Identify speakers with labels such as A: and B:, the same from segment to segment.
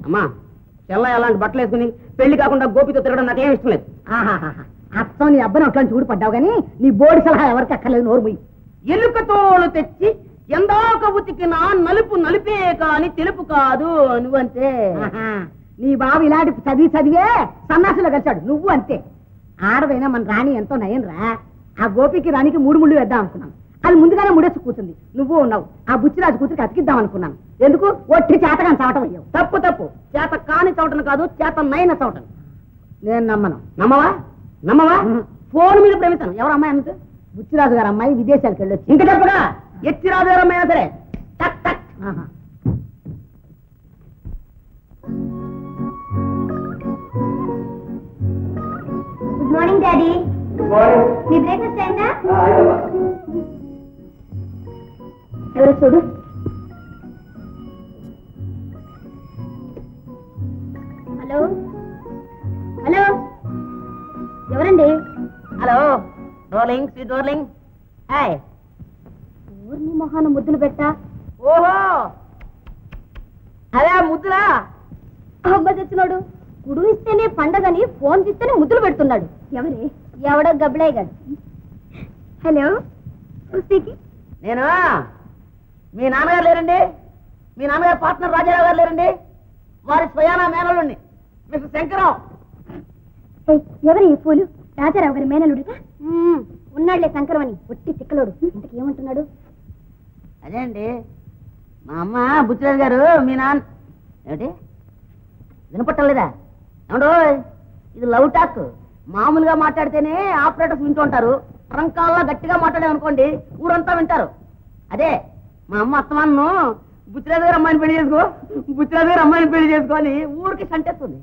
A: అమ్మా చెల్ల అలాంటి బట్టలు వేసుకుని పెళ్లి కాకుండా గోపితో తిరగడం నాకేం ఇష్టం లేదు.
B: అత్తం నీ అబ్బాయి అట్లా చూడు పడ్డావు కానీ నీ బోర్డు సలహా ఎవరికి అక్కర్లేదు, నోరు పోయి.
A: ఎలుక తోలు తెచ్చి ఎందాక ఉతికినా నలుపు నలిపే కాని తెలుపు కాదు నువ్వంతే.
B: నీ బాబు ఇలాంటి చదివే సన్నాసులో కలిశాడు, నువ్వు అంతే. ఆడదైనా మన రాణి ఎంతో నయంరా. ఆ గోపికి రాణికి 3 ముళ్ళు వేద్దాం అనుకున్నాను, అది ముందుగానే ముడేసి కూర్చుంది. నువ్వు ఉన్నావు. ఆ బుచ్చిరాజు కూతురికి అతికిద్దాం అనుకున్నాను. ఎందుకు ఒట్టి చేతగాని చవటం అయ్యావు.
A: తప్పు తప్పు, చేత కాని చవటను కాదు, చేత నైన చవటను.
B: నేను నమ్మను.
A: నమ్మవా? నమ్మవా? ఫోన్ మీద ప్రేమిస్తాను. ఎవరు అమ్మాయి అన్నది?
B: బుచ్చిరాజు గారు అమ్మాయి విదేశాలకు వెళ్ళొచ్చు.
A: ఇంకా చెప్పగా ఎచ్చిరాజు గారు అమ్మాయి సరే. టక్ టక్.
C: Good morning daddy. మీ బ్రేక్ఫాస్ట్ అయిందా? ఎవరో చూడు. హలో హలో, ఎవరండి?
A: Hello darling, sweet darling. Hi.
C: ఊరిని మొహాన ముద్దులు పెట్టా.
A: ఓహో అదే ముద్దులా?
C: అబ్బ తెచ్చినాడు. కుడు ఇస్తేనే పండగని ఫోన్ తీస్తేనే ముద్దులు పెడుతున్నాడు. ఎవరే? ఎవడో గబ్బిలాయ్ గాడు. హలో
A: నేను. మీ నాన్నగారు లేరండి? మీ నాన్నగారు పార్ట్నర్ రాజారావు గారు లేరండి? వారి స్వయానా మేనలుండి మిస్టర్ శంకరం.
C: ఎవరు ఈ పూలు? రాజారావు గారి మేనలుడిగా ఉన్నాడులే శంకరం అని. ఒట్టి తిక్కలోడు. ఇంతకు ఏమంటున్నాడు?
A: అదే అండి, మా అమ్మ బుచ్చిరాజు గారు మీ నాన్న. ఏమిటి వినపట్టలేదా? ఏమండో ఇది లవ్ టాక్. మామూలుగా మాట్లాడితేనే ఆపరేటర్స్ వింటూ ఉంటారు. ట్రంకాల్లో గట్టిగా మాట్లాడామనుకోండి ఊరంతా వింటారు. అదే మా అమ్మ అత్తమాను బుచ్చిరాజు గారు అమ్మాయిని పెళ్లి చేసుకో, బుచ్చిరాజు గారు అమ్మాయిని పెళ్లి చేసుకొని ఊరికి సంటేస్తుంది.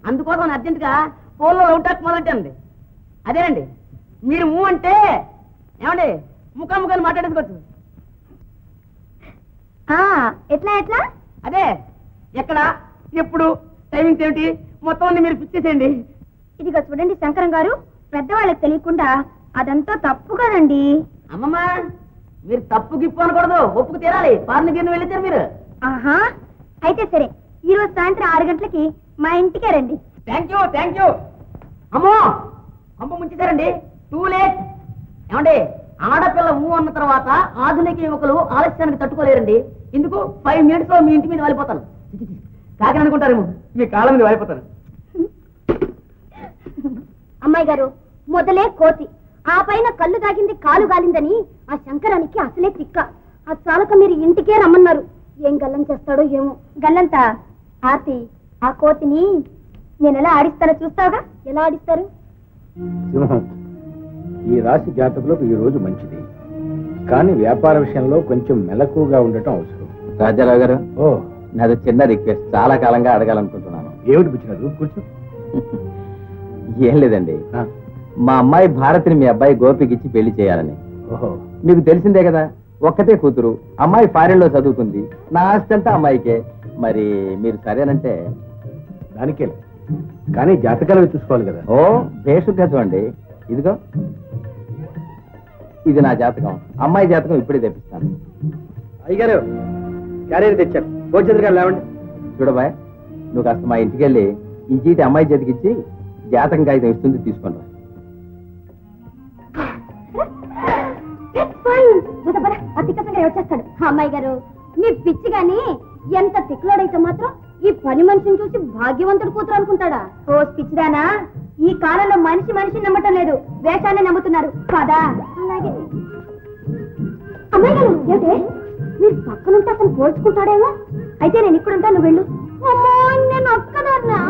A: అందుకోసం అర్జెంటుగా ఫోన్లో లవ్ టాక్ మొదలెట్టండి. అదేనండి, మీరు మూ అంటే ఏమండి ముఖాముఖాలు మాట్లాడేసుకోవచ్చు.
C: ఎట్లా ఎట్లా?
A: అదే ఎక్కడ, ఎప్పుడు, టైమింగ్స్ ఏమిటి మొత్తం అన్ని మీరు ఫిక్స్ చేసేయండి.
C: ఇదిగో చూడండి శంకరం గారు, పెద్దవాళ్ళకి తెలియకుండా అదంతా తప్పు కదండి.
A: అమ్మమ్మ మీరు తప్పు గిప్పు అనకూడదు, ఒప్పుకు తీరాలి. పార్ని గిన్నె వెళ్ళిచ్చారు మీరు.
C: ఆహా, అయితే సరే, ఈ రోజు సాయంత్రం 6 గంటలకి మా ఇంటికే రండి.
A: Thank you thank you. అమ్మో పంప ముంచేశారండి, టూ లేట్. ఏమండి ఆడపిల్ల ఊ అన్న తర్వాత ఆధునిక యువకులు ఆలస్యానికి తట్టుకోలేరండి. ఇందుకు 5 minutes లో మీ ఇంటి మీద వాలిపోతాను. కాకని అనుకుంటారేమో, మీ కాళ్ళ మీద వాలిపోతాను.
C: అమ్మాయి గారు, మొదలే కోతి, ఆ పైన కళ్ళు తాగింది కాలు గాలిందని ఆ శంకరానికి అసలే తిక్క. ఆ చాలక మీరు ఇంటికే రమ్మన్నారు. ఏం గల్లం చేస్తాడో ఏమో. గల్లంతా ఆర్తి, ఆ కోతిని నేను ఎలా ఆడిస్తానో చూస్తావుగా. ఎలా ఆడిస్తారు?
D: సింహం, ఈ రాశి జాతకులకు ఈ రోజు మంచిది, కానీ వ్యాపార విషయంలో కొంచెం మెలకుగా ఉండటం అవసరం.
E: రాజారావు గారు,
D: ఓ
E: నాది చిన్న రిక్వెస్ట్, చాలా కాలంగా అడగాలనుకుంటున్నాను.
D: ఏమిటి పుచ్చినది? కూర్చో.
E: ఏం లేదండి, మా అమ్మాయి భారతిని మీ అబ్బాయి గోపికి ఇచ్చి పెళ్లి చేయాలని.
D: ఓహో,
E: మీకు తెలిసిందే కదా, ఒక్కతే కూతురు, అమ్మాయి ఫారెన్ లో చదువుకుంది, నా ఆస్తి అంతా అమ్మాయికే. మరి మీరు సరేనంటే?
D: దానికే, కానీ జాతకాలు చూసుకోవాలి కదా.
E: ఓ బేషుగ్గా చూడండి, ఇదిగో ఇది నా జాతకం, అమ్మాయి జాతకం ఇప్పుడే తెప్పిస్తాను.
D: అయ్యగారు క్యారియర్ తెచ్చారు, భోజనం లేవండి.
E: చూడబాయ్, నువ్వు కాస్త మా ఇంటికి వెళ్ళి ఈ చీటి అమ్మాయి చేతికి ఇచ్చి జాతకం కాగితం ఇస్తుంది, తీసుకోండి.
C: వచ్చేస్తాడు. అమ్మాయి గారు, మీ పిచ్చి గాని ఎంత తిక్కులోడైతే మాత్రం ఈ పని మనిషిని చూసి భాగ్యవంతుడు కూతురు అనుకుంటాడా? ఓ పిచ్చిదానా, ఈ కాలంలో మనిషి నమ్మటం లేదు, వేషాన్ని నమ్ముతున్నారు కదా. అలాగే అమ్మాయి గారు, ఏమిటే మీరు పక్కనుంటే అతను పోల్చుకుంటాడేమో. అయితే నేను ఇక్కడుంటా, నువ్వు వెళ్ళు. నేను ఒక్కదాన్నా?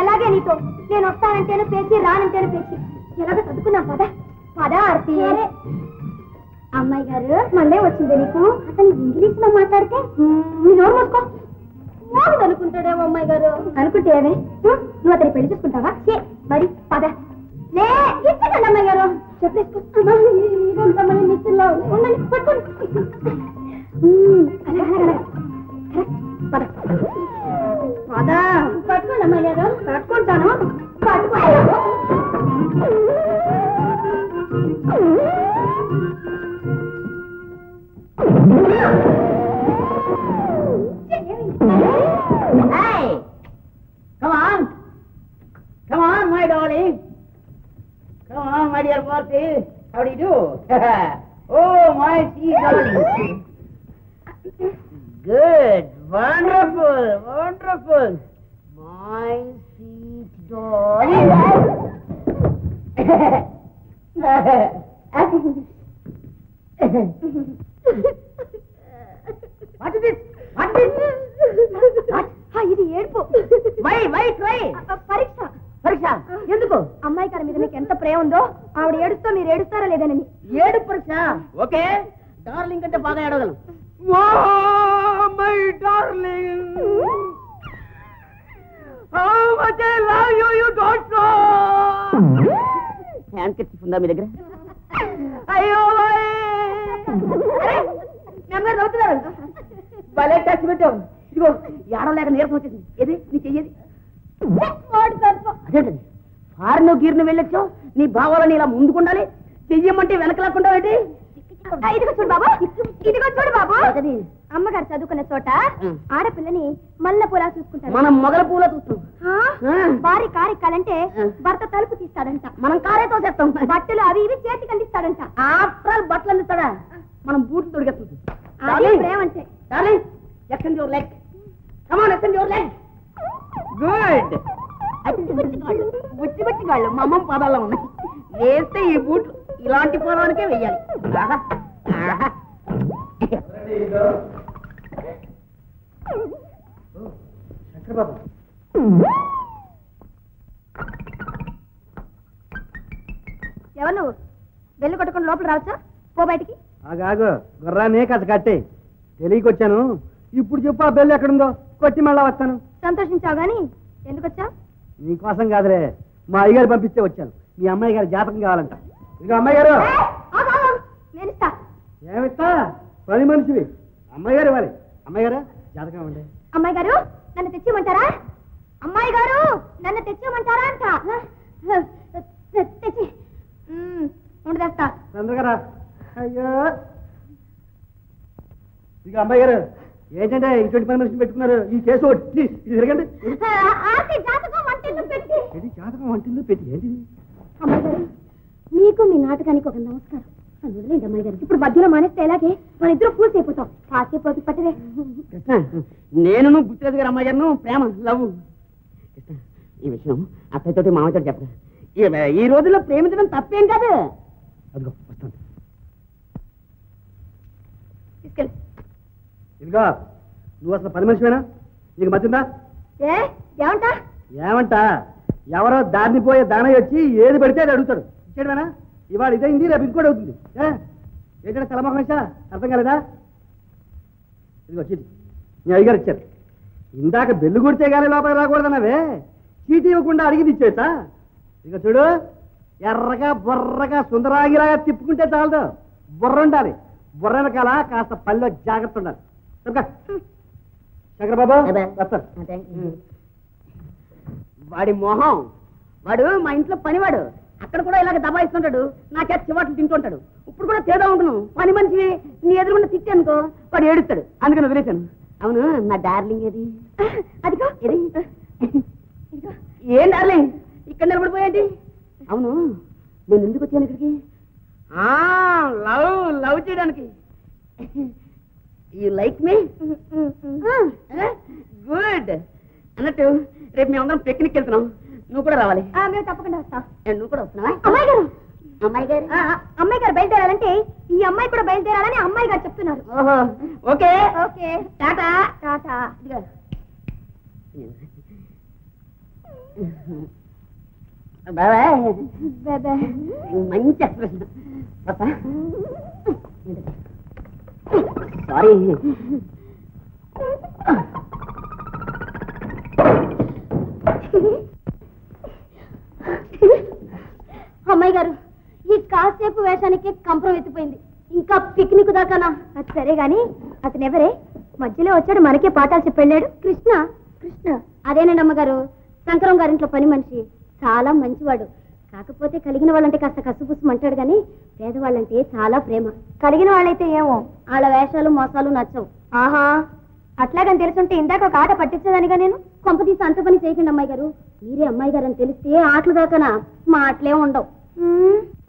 C: ఎలాగే నీతో, నేను వస్తానంటేనే పేచి, రానంటేనే పేచి. ఎలాగ చదువుకున్నాం పదా పదా ఆర్తి. అమ్మాయి గారు, మళ్ళీ వచ్చింది నీకు. అతను ఇంగ్లీష్ లో మాట్లాడితే నీ నోరు మూసుకో. మోగుడు అనుకుంటాడేమో అమ్మాయి గారు. అనుకుంటే ఏమే, నువ్వు అతని పెళ్లి చేసుకుంటావా? మరి పద. లే ఇచ్చకండి అమ్మాయి గారు, చెప్పేసుకుంటా. నిత్యంలో ఉండండి, పట్టుకోండి. పద పద, పట్టుకోండి అమ్మాయి గారు. పట్టుకుంటాను, పట్టుకుంటాను.
A: you. Oh, my sweet darling. Good, wonderful, wonderful. My sweet darling. What is this? What is this? What?
C: ఇది ఏడుపు.
A: Why cry?
C: పరీక్ష.
A: పరీక్ష ఎందుకు?
C: అమ్మాయి గారి మీద మీకు ఎంత ప్రేమ ఉందో ఆవిడ ఏడుస్తో మీరు ఏడుస్తారా లేదని.
A: ఏడు పరీక్ష. ఓకే, డార్లింగ్ అంటే బాగా ఏడగలను. My darling, how much I love you, you don't know. Handkerchief ఉందా మీ దగ్గర? అయ్యో నెమ్మది అవుతున్నారు. భలే టచ్ పెట్టావు. ఇదిగో ఏడవలేక నీరసం వచ్చేసింది. ఏది నీ చెయ్యేది? అదేంటది, ఫారెన్ గీర్ను వెళ్ళొచ్చు, నీ భావాలని ఇలా ముందుకుండాలి, చెయ్యమంటే వెనకలాకుండా ఏంటి?
C: ఇదిగో చూడు బాబు, ఇదిగో చూడు బాబు. అమ్మగారు చదువుకున్న చోట ఆడపిల్లని మల్ల పూలా చూసుకుంటారు.
A: మనం మొగల పూల చూస్తాం.
C: భారీ కారెక్కాలంటే భర్త తలుపు తీస్తాడంట.
A: మనం కారేతో చేస్తాం.
C: బట్టలు అవి ఇవి చేతికి అందిస్తాడంట.
A: ఆఫ్టర్ ఆల్ బట్టలు అందిస్తాడా? మనం బూట్లు తొడిగేస్తుంది.
C: అది ప్రేమంటే.
A: Darling, extend your leg. Come on, extend your leg. Good. బుచ్చి బుచ్చి కాళ్ళు మా అమ్మమ్మ పాదాల్లో ఉన్నాయి. వేస్తే ఈ బూట్లు ఇలాంటి పొలానికే వెయ్యాలి.
C: ఎవరు నువ్వు? బెల్లు కొట్టుకుని లోపల రావచ్చా? పో బయటికి.
E: ఆగాగు, గుర్రానే కథ కట్టే తెలియకొచ్చాను. ఇప్పుడు చెప్పు, ఆ బెల్లు ఎక్కడుందో కొట్టి మళ్ళా వస్తాను.
C: సంతోషించావు గాని ఎందుకు వచ్చావు?
E: నీకోసం కాదులే, మా అయ్యగారు పంపిస్తే వచ్చాను. మీ అమ్మాయి గారి జాతకం కావాలంట. ఇక అమ్మాయి గారు,
C: నేను ఇస్తా.
E: ఏమిస్తా? పని మనిషివి, అమ్మాయి గారు ఇవ్వాలి. అమ్మాయి గారు జాతకం ఇవ్వండి.
C: అమ్మాయి గారు నన్ను తెచ్చిమంటారా? అమ్మాయి గారు నన్ను తెచ్చిమంటారా అంట. తెచ్చి ఉండదేస్తా.
E: చంద్రగారా, అయ్యో. ఇక అమ్మాయి గారు ఏంటంటే ఇటువంటి పని మనిషిని పెట్టుకున్నారు. ఈ కేసు వచ్చి ఇది తిరగండి.
C: జాతకం వంటిల్లు పెట్టి.
E: ఏంటి జాతకం వంటిల్లు పెట్టి? ఏంటిది?
C: అమ్మాయి గారు, మీకు మీ నాటకానికి ఒక నమస్కారం. వదిలేండి అమ్మాయి గారు, ఇప్పుడు మధ్యలో మానేస్తే ఎలాగే మన ఇద్దరు పూర్తి అయిపోతాం. కాసేపు ఓపిక పట్టవే.
A: కృష్ణ, నేను బుచ్చిరాజు గారు అమ్మాయి గారు ప్రేమ లవ్. కృష్ణ, ఈ విషయం అత్తయ్యతోటి మామయ్యతో చెప్పరా. ఈ రోజుల్లో ప్రేమించడం తప్పేం కాదు.
E: అదిగో వస్తాను.
C: తీసుకెళ్ళి.
E: ఇదిగో, నువ్వు అసలు పని మనిషివేనా? నీకు మర్చిందా?
C: ఏమంటా?
E: ఏమంట? ఎవరో దారిని పోయే దానయ్య వచ్చి ఏది పడితే అది అడుగుతాడు. ఇచ్చాడువేనా? ఇవాళ ఇదైంది, రేపు ఇంకోటి అవుతుంది. ఏంటంటే తలమొహం వేసా? అర్థం కాలేదా? ఇదిగో చీటి మీ అయ్యగారు ఇచ్చారు. ఇందాక బెల్లు కొడితే కానీ లోపల రాకూడదన్నావే, చీటీ ఇవ్వకుండా అడిగి ఇచ్చేసా. ఇక చూడు, ఎర్రగా బొర్రగా సుందరాగిలాగా తిప్పుకుంటే చాలదు, బుర్ర ఉండాలి. బుర్ర వెనకాల కాస్త పల్లె జాగ్రత్త ఉండాలి. శంకరబాబు వస్తాను.
A: వాడి మొహం, వాడు మా ఇంట్లో పనివాడు. అక్కడ కూడా ఇలాగ దబాయిస్తుంటాడు, నా చేత చివాట్లు తింటుంటాడు. ఇప్పుడు కూడా తేడా ఉంటున్నావు. పని మనిషి నీ ఎదురుకుండా తిట్టానుకో వాడు ఏడుస్తాడు. అందుకని వదిలేశాను. అవును, నా డార్లింగ్ ఏది?
C: అదిగో
A: ఏది? ఏం డార్లింగ్ ఇక్కడ నిలబడిపోయేది? అవును, నేను ఎందుకు వచ్చాను ఇక్కడికి? లవ్ చేయడానికి. You like me? గుడ్. అన్నట్టు రేపు మేమందరం పిక్నిక్ వెళ్తున్నాం, నువ్వు కూడా రావాలి.
C: మేము తప్పకుండా వస్తాం.
A: నువ్వు కూడా వస్తున్నావా?
C: అమ్మాయి గారు,
A: అమ్మాయి గారు,
C: అమ్మాయి గారు బయలుదేరాలంటే ఈ అమ్మాయి కూడా బయలుదేరాలని అమ్మాయి గారు చెప్తున్నారు.
A: ఓహో, ఓకే
C: ఓకే,
A: టాటా.
C: టాటా.
A: ఇదిగో. బాబాయ్,
C: బాబాయ్.
A: మంచి ఎక్స్ప్రెషన్. సారీ.
C: అమ్మాయి గారు, ఈ కాసేపు వేషానికి కంపరం ఎత్తిపోయింది, ఇంకా పిక్నిక్ దాకానా? అది సరే గాని అతను ఎవరే? మధ్యలో వచ్చాడు, మనకే పాఠాలు చెప్పి వెళ్ళాడు. కృష్ణ. కృష్ణ అదేనండి అమ్మగారు, శంకరం గారింట్లో పని మనిషి. చాలా మంచివాడు. కాకపోతే కలిగిన వాళ్ళంటే కాస్త కసుపుసు అంటాడు గాని పేదవాళ్ళంటే చాలా ప్రేమ. కలిగిన వాళ్ళైతే ఏమో వాళ్ళ వేషాలు మోసాలు నచ్చవు. ఆహా, అట్లాగని తెలుసుంటే ఇందాక ఒక ఆట పట్టించేదానిగా నేను. కొంపతీసి అంత పని చేయకండి అమ్మాయి గారు. మీరే అమ్మాయి గారు అని తెలిస్తే ఆటలు దాకానా? మా ఆటలే ఉండవు.